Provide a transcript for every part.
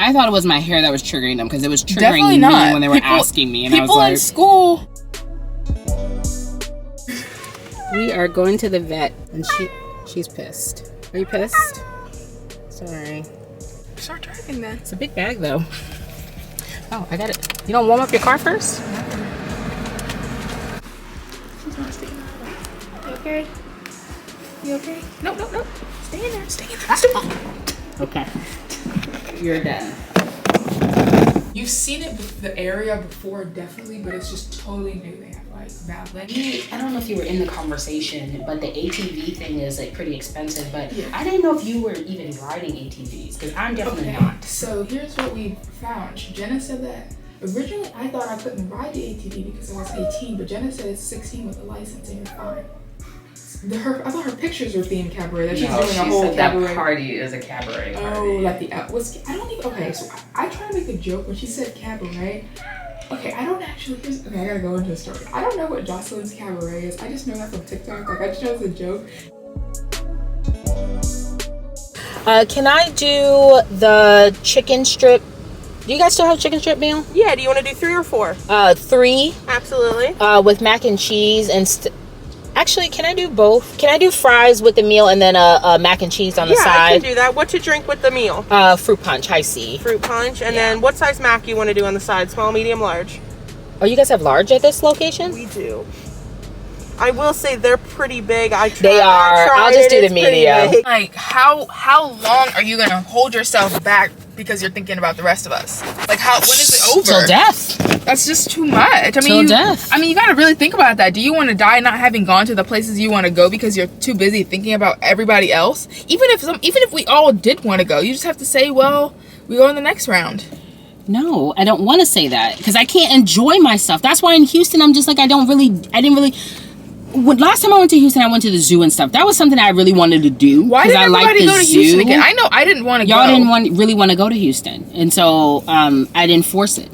I thought it was my hair that was triggering them because it was triggering me when they were asking me. And I was like, people in school. We are going to the vet, and she's pissed. Are you pissed? Sorry. Start driving then. It's a big bag, though. Oh, I got it. You don't warm up your car first? She's not staying out. You okay? You okay? No. Stay in there. Stay in there. Okay. You're done. You've seen it, the area before, definitely, but it's just totally new. They have like valet. I don't know if you were in the conversation, but the ATV thing is like pretty expensive. But yeah. I didn't know if you were even riding ATVs because I'm definitely not. So here's what we found. Jenna said that originally I thought I couldn't ride the ATV because I was 18, but Jenna said it's 16 with a license and you're fine. I thought her pictures were themed cabaret. That she's doing a whole cabaret. That party is a cabaret party. Oh, like the I don't even. Okay, so I try to make a joke when she said cabaret. Okay, I don't actually. Okay, I gotta go into the story. I don't know what Jocelyn's cabaret is. I just know that from TikTok. Like I just know it's a joke. Can I do the chicken strip? Do you guys still have chicken strip meal? Yeah. Do you want to do 3 or 4? 3. Absolutely. With mac and cheese and. Actually, can I do both? Can I do fries with the meal and then a mac and cheese on the side? Yeah, I can do that. What to drink with the meal? Fruit punch, high C. Fruit punch. And then what size mac you want to do on the side? Small, medium, large? Oh, you guys have large at this location? We do. I will say they're pretty big. They are. I'll just do the medium. Like, how long are you going to hold yourself back because you're thinking about the rest of us? Like, when is it over? Till death. That's just too much. Till death. I mean, you got to really think about that. Do you want to die not having gone to the places you want to go because you're too busy thinking about everybody else? Even if we all did want to go, you just have to say, well, we go in the next round. No, I don't want to say that because I can't enjoy myself. That's why in Houston, I'm just like, last time I went to Houston, I went to the zoo and stuff. That was something I really wanted to do. Why did everybody go to Houston again? I know I didn't want to go. Y'all didn't really want to go to Houston. And so I didn't force it.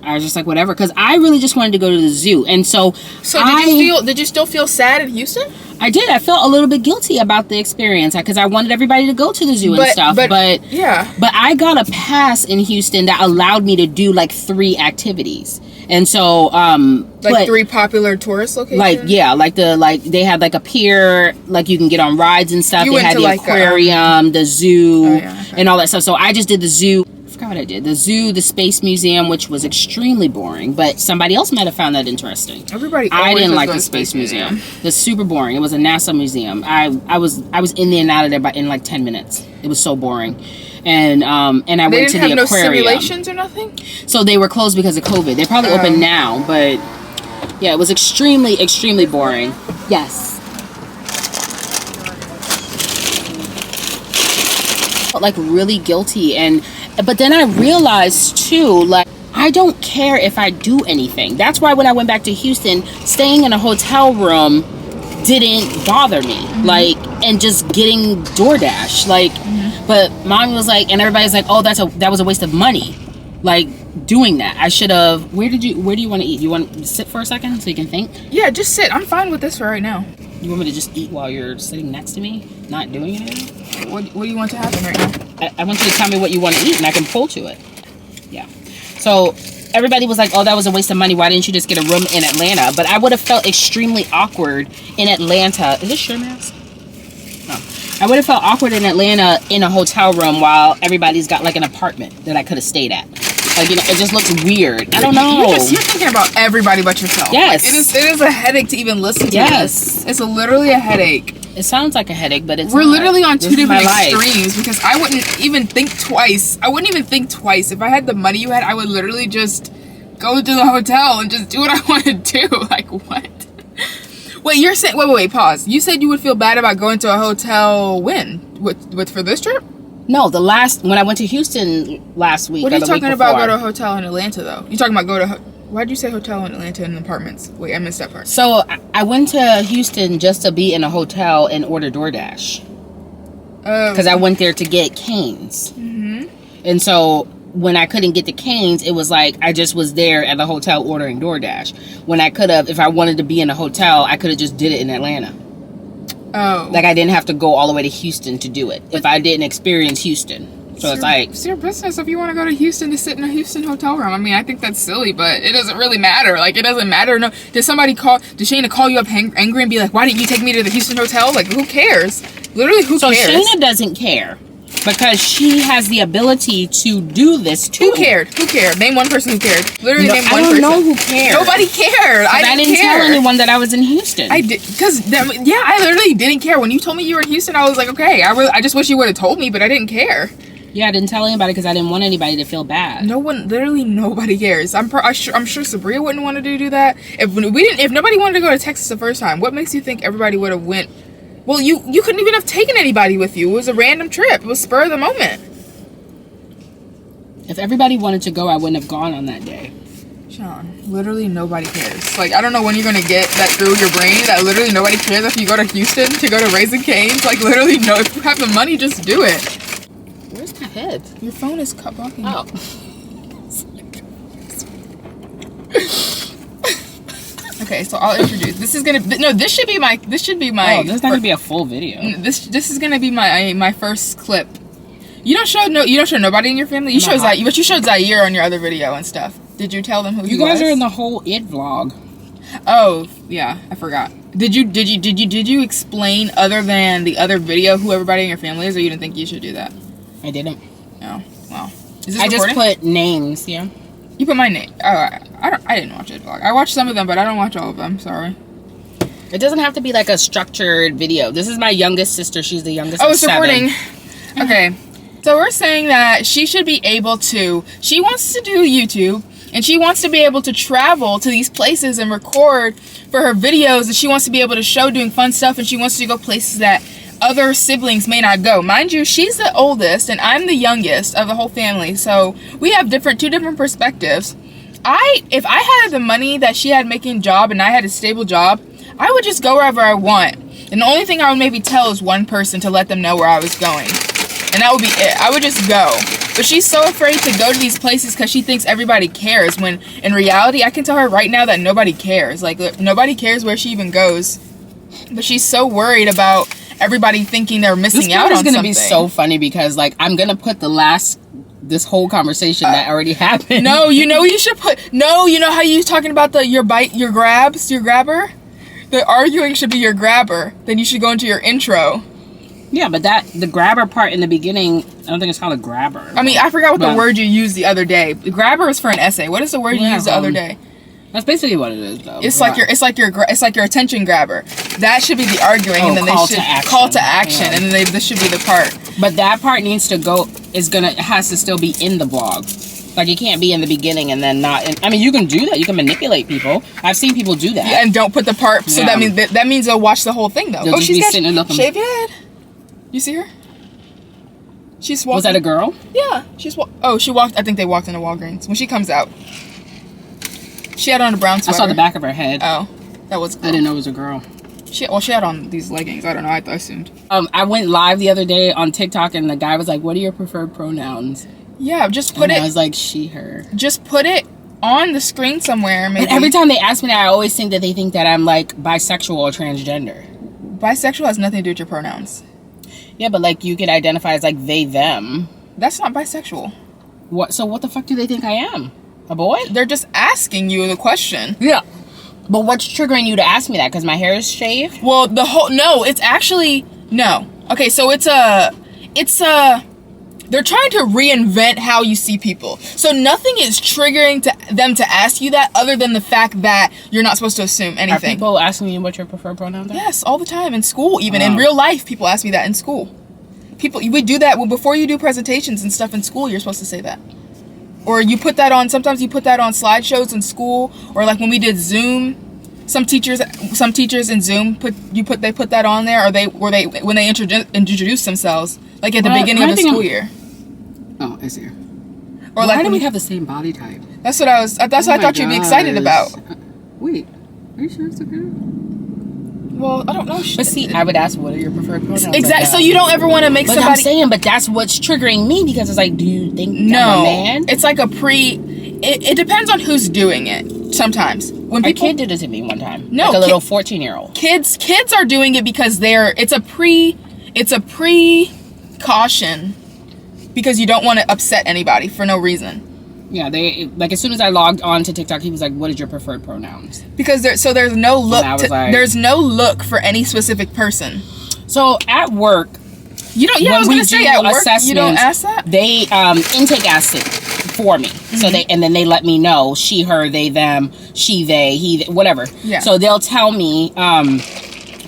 I was just like, whatever. Because I really just wanted to go to the zoo. And so did you still feel sad in Houston? I did. I felt a little bit guilty about the experience because I wanted everybody to go to the zoo and stuff. But I got a pass in Houston that allowed me to do like 3 activities. And so, 3 popular tourist locations? They had like a pier, like you can get on rides and stuff. They had the aquarium, the zoo, and all that stuff. So I just did the zoo. I forgot what I did. The zoo, the space museum, which was extremely boring, but somebody else might have found that interesting. I didn't like the space museum. It's super boring. It was a NASA museum. I was in there and out of there in like 10 minutes. It was so boring. And I went to the aquarium. They didn't have no simulations or nothing? So they were closed because of COVID. They're probably open now, but yeah, it was extremely, extremely boring. Yes. I felt like really guilty, but then I realized too, like, I don't care if I do anything. That's why when I went back to Houston, staying in a hotel room didn't bother me. Like, and just getting DoorDash, like, but mommy was like, and everybody's like, oh, that was a waste of money, like doing that. I should have. Where do you want to eat? You want to sit for a second so you can think? Yeah, just sit. I'm fine with this for right now. You want me to just eat while you're sitting next to me, not doing anything? What do you want to happen right now? I want you to tell me what you want to eat and I can pull to it. Yeah. So everybody was like, oh, that was a waste of money. Why didn't you just get a room in Atlanta? But I would have felt extremely awkward in Atlanta. Is this your mask? No. I would have felt awkward in Atlanta in a hotel room while everybody's got like an apartment that I could have stayed at. Like, you know, it just looks weird. I don't know. You're thinking about everybody but yourself. Yes. Like, it is a headache to even listen to this. It's literally a headache. It sounds like a headache, but it's We're literally on 2 different extremes because I wouldn't even think twice. If I had the money you had, I would literally just go to the hotel and just do what I want to do. Like, what? Wait, you're saying... Wait, pause. You said you would feel bad about going to a hotel when? For this trip? No, when I went to Houston last week. What are you talking about go to a hotel in Atlanta, though? You're talking about why'd you say hotel in Atlanta and apartments? Wait, I missed that part. So, I went to Houston just to be in a hotel and order DoorDash. Because I went there to get Cane's. Mm-hmm. And so, when I couldn't get the Cane's, it was like I just was there at the hotel ordering DoorDash. When I could have, if I wanted to be in a hotel, I could have just did it in Atlanta. Oh. Like I didn't have to go all the way to Houston to do it if I didn't experience Houston. So it's like, it's your business if you want to go to Houston to sit in a Houston hotel room. I mean, I think that's silly, but it doesn't really matter. Like, it doesn't matter. No, did Shayna call you up angry and be like, why didn't you take me to the Houston hotel? Like, who cares? Literally, who cares? So Shayna doesn't care because she has the ability to do this too. Who cared? Who cared? Name one person who cared. Literally, name one person. I don't know who cared. Nobody cared. I didn't tell anyone that I was in Houston. I did, I literally didn't care. When you told me you were in Houston, I was like, okay. I just wish you would have told me, but I didn't care. Yeah, I didn't tell anybody because I didn't want anybody to feel bad. Literally nobody cares. I'm sure Sabria wouldn't want to do that. If nobody wanted to go to Texas the first time, what makes you think everybody would have went? Well, you couldn't even have taken anybody with you. It was a random trip. It was spur of the moment. If everybody wanted to go, I wouldn't have gone on that day. Sean, literally nobody cares. Like, I don't know when you're gonna get that through your brain that literally nobody cares if you go to Houston to go to Raising Cane's. Like, literally, no. If you have the money, just do it. Where's my head? Your phone is blocking. Oh. Okay, so I'll introduce. This should be my. Oh, this is not gonna be a full video. This is gonna be my first clip. You don't show nobody in your family. You show Zaire, but you showed Zaire on your other video and stuff. Did you tell them who you guys are in the whole It vlog? Oh yeah, I forgot. Did you explain other than the other video who everybody in your family is, or you didn't think you should do that? I didn't. Oh well. Is this I recording? just put names. Yeah. You put my name. Oh, I didn't watch It vlog. I watched some of them, but I don't watch all of them. Sorry. It doesn't have to be like a structured video. This is my youngest sister. She's the youngest. Oh, it's recording. Okay. So we're saying that she should be able to. She wants to do YouTube. And she wants to be able to travel to these places and record for her videos. And she wants to be able to show doing fun stuff. And she wants to go places that other siblings may not go. Mind you, she's the oldest and I'm the youngest of the whole family. So we have two different perspectives. If I had the money that she had making a job and I had a stable job, I would just go wherever I want. And the only thing I would maybe tell is one person to let them know where I was going. And that would be it. I would just go. But she's so afraid to go to these places because she thinks everybody cares. When in reality, I can tell her right now that nobody cares. Like, nobody cares where she even goes. But she's so worried about everybody thinking they're missing out on something. This is going to be so funny because, like, I'm going to put this whole conversation that already happened. No, you know you should put... No, you know how you're talking about your grabber? The arguing should be your grabber. Then you should go into your intro. Yeah, but the grabber part in the beginning, I don't think it's called a grabber. I mean, I forgot what the word you used the other day. The grabber is for an essay. What is the word you used the other day? That's basically what it is, though. It's like your attention grabber. That should be the arguing, and then they should call to action, and then this should be the part. But that part needs to go. It has to still be in the vlog. Like, it can't be in the beginning and then not. I mean, you can do that. You can manipulate people. I've seen people do that. Yeah, and don't put the part. So that means they'll watch the whole thing, though. They'll just be sitting and looking. Shave your head. You see her? She's walking. Was that a girl? Yeah. She walked. I think they walked into Walgreens. When she comes out, she had on a brown sweater. I saw the back of her head. Oh, that was. I didn't know it was a girl. She had on these leggings. I don't know. I assumed. I went live the other day on TikTok, and the guy was like, "What are your preferred pronouns?" Yeah, just put it. I was like, "She, her." Just put it on the screen somewhere. Maybe. But every time they ask me that, I always think that they think that I'm like bisexual or transgender. Bisexual has nothing to do with your pronouns. Yeah, but like you could identify as like they, them. That's not bisexual. What? So what the fuck do they think I am? A boy? They're just asking you the question. Yeah. But what's triggering you to ask me that? Because my hair is shaved? Well, it's actually, no. Okay, so they're trying to reinvent how you see people. So nothing is triggering them to ask you that other than the fact that you're not supposed to assume anything. Are people asking you what your preferred pronouns are? Yes, all the time. In school, even. In real life, people ask me that in school. We do that. Well, before you do presentations and stuff in school, you're supposed to say that. Or you put that on, sometimes you put that on slideshows in school. Or like when we did Zoom, some teachers in Zoom they put that on there, or when they introduce themselves, like at the beginning of the school year. Oh, I see. Or like why do we have the same body type? That's what I thought you'd be excited about. Wait, are you sure it's okay? Well, I don't know. But see, I would ask, what are your preferred pronouns? Exactly. So you don't ever want to make somebody. I'm saying, but that's what's triggering me because it's like, do you think I'm a man? It's like it depends on who's doing it. Sometimes when people, a kid did it to me one time. No, like a little 14-year-old. Kids are doing it because it's a precaution because you don't want to upset anybody for no reason. Yeah, they like as soon as I logged on to TikTok, he was like, "What is your preferred pronouns?" Because there's no look. Like, there's no look for any specific person. So at work, you don't. Yeah, I was gonna say at work you don't ask that. They intake asks it for me. So then they let me know she, her, they, them, she, they, he, whatever. Yeah. So they'll tell me.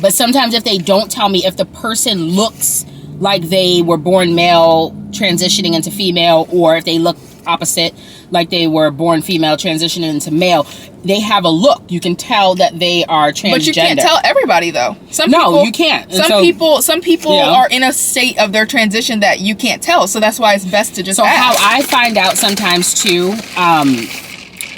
But sometimes if they don't tell me, if the person looks like they were born male transitioning into female, or if they look opposite, like they were born female transitioning into male, they have a look. You can tell that they are transgender. But you can't tell everybody though. You can't. Some people are in a state of their transition that you can't tell. So that's why it's best to just ask. How I find out sometimes too,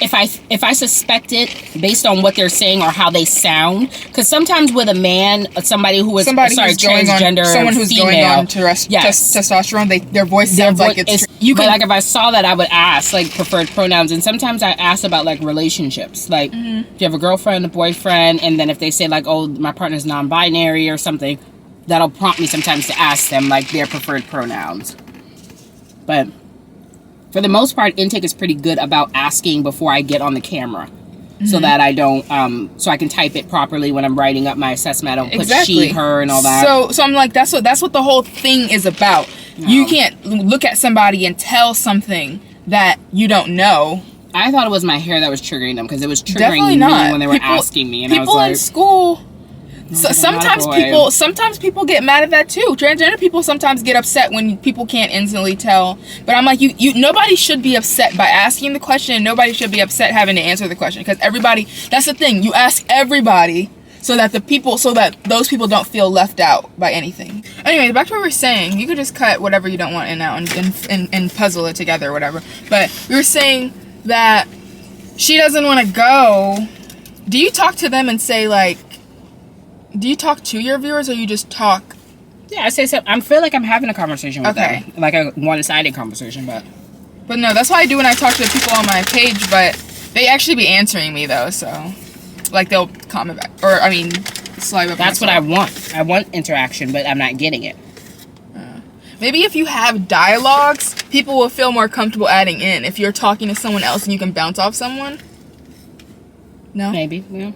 if I suspect it based on what they're saying or how they sound, because sometimes with a man, somebody who's transgender, someone who's female, going on testosterone, their voice sounds like it's but like if I saw that, I would ask like preferred pronouns, and sometimes I ask about like relationships, like do you have a girlfriend, a boyfriend, and then if they say like, oh, my partner's non-binary or something, that'll prompt me sometimes to ask them like their preferred pronouns. But for the most part, intake is pretty good about asking before I get on the camera, so that I don't, so I can type it properly when I'm writing up my assessment. I don't put she, her, and all that. So I'm like, that's what the whole thing is about. No. You can't look at somebody and tell something that you don't know. I thought it was my hair that was triggering them, because it was triggering me when they were asking me, and I was like, people in school. So sometimes people get mad at that too. Transgender people sometimes get upset when people can't instantly tell. But I'm like, nobody should be upset by asking the question, and nobody should be upset having to answer the question, because everybody, that's the thing, you ask everybody so that those people don't feel left out by anything. Anyway, back to what we were saying. You could just cut whatever you don't want in out and puzzle it together or whatever. But we were saying that she doesn't want to go. Do you talk to them and say like, do you talk to your viewers, or you just talk? Yeah, I say so. I feel like I'm having a conversation with them. Like a one-sided conversation, but no, that's what I do when I talk to people on my page, but they actually be answering me though, so like they'll comment back, or I mean slide up. That's what I want. I want interaction, but I'm not getting it. Maybe if you have dialogues, people will feel more comfortable adding in. If you're talking to someone else and you can bounce off someone. No? Maybe, yeah.